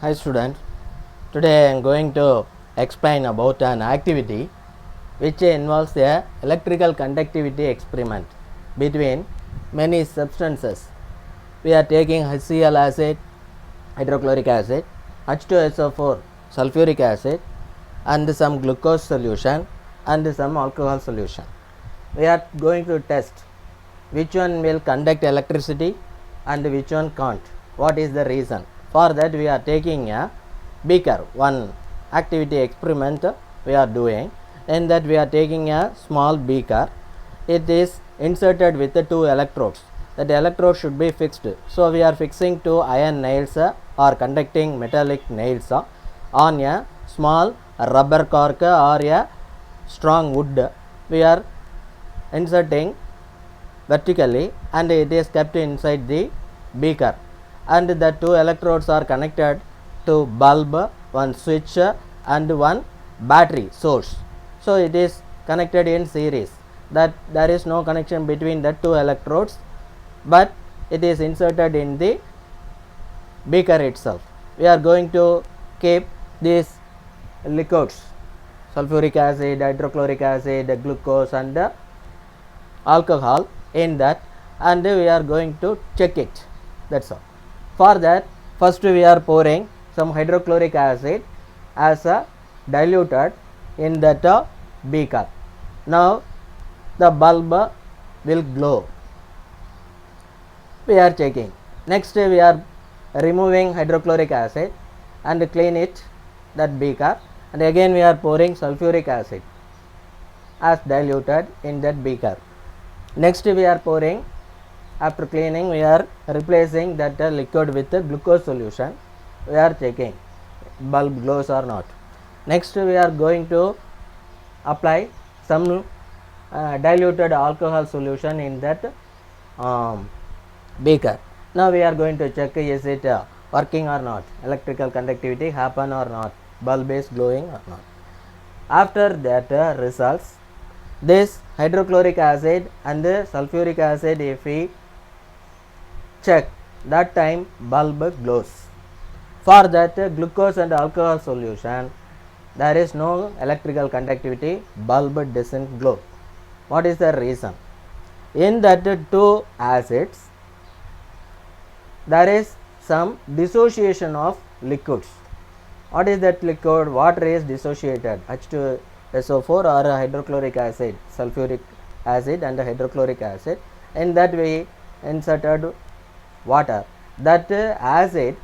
Hi students, today I am going to explain about an activity which involves a electrical conductivity experiment between many substances. We are taking HCl acid, hydrochloric acid, H2SO4 sulfuric acid and some glucose solution and some alcohol solution. We are going to test which one will conduct electricity and which one can't. What is the reason? For that we are taking a beaker, one activity experiment we are doing. In that we are taking a small beaker. It is inserted with the two electrodes. That electrode should be fixed. So we are fixing two iron nails or conducting metallic nails on a small rubber cork or a strong wood. We are inserting vertically and it is kept inside the beaker, and the two electrodes are connected to bulb, one switch and one battery source. So it is connected in series. That there is no connection between the two electrodes, but it is inserted in the beaker itself. We are going to keep these liquids, sulfuric acid, hydrochloric acid, glucose and alcohol in that, and we are going to check it. That's all. For that, first we are pouring some hydrochloric acid as a diluted in that beaker. Now the bulb will glow. We are checking. Next we are removing hydrochloric acid and clean it, that beaker, and again we are pouring sulfuric acid as diluted in that beaker. Next we are pouring, after cleaning we are replacing that liquid with glucose solution. We are checking bulb glows or not. Next we are going to apply some diluted alcohol solution in that beaker. Now we are going to check is it working or not, electrical conductivity happen or not, bulb is glowing or not. After that results, this hydrochloric acid and sulfuric acid, if we check, that time bulb glows. For that glucose and alcohol solution, there is no electrical conductivity, bulb doesn't glow. What is the reason? In that two acids, there is some dissociation of liquids. What is that liquid? Water is dissociated, H2SO4 or hydrochloric acid, sulfuric acid and hydrochloric acid. In that we inserted water. That acid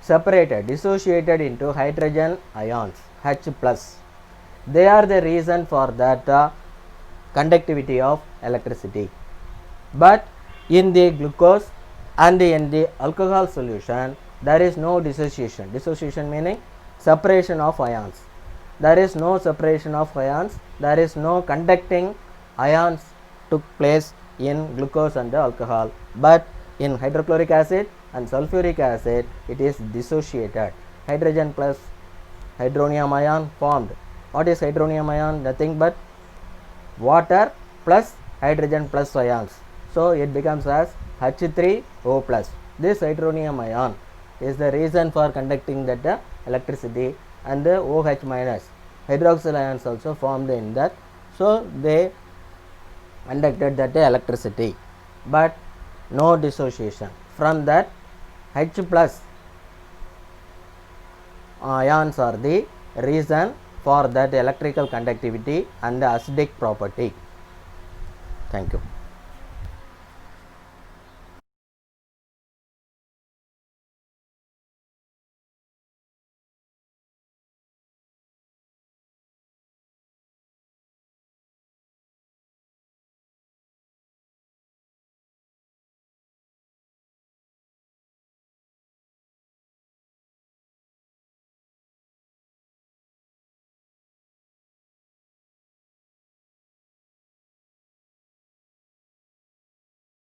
separated, dissociated into hydrogen ions, H+. They are the reason for that conductivity of electricity. But in the glucose and in the alcohol solution, there is no dissociation. Dissociation meaning separation of ions. There is no separation of ions. There is no conducting ions took place in glucose and alcohol. But in hydrochloric acid and sulfuric acid, it is dissociated. Hydrogen plus hydronium ion formed. What is hydronium ion? Nothing but water plus hydrogen plus ions. So it becomes as H3O plus. This hydronium ion is the reason for conducting that electricity, and the OH minus hydroxyl ions also formed in that. So they conducted that electricity, but no dissociation. From that, H plus ions are the reason for that electrical conductivity and the acidic property. Thank you.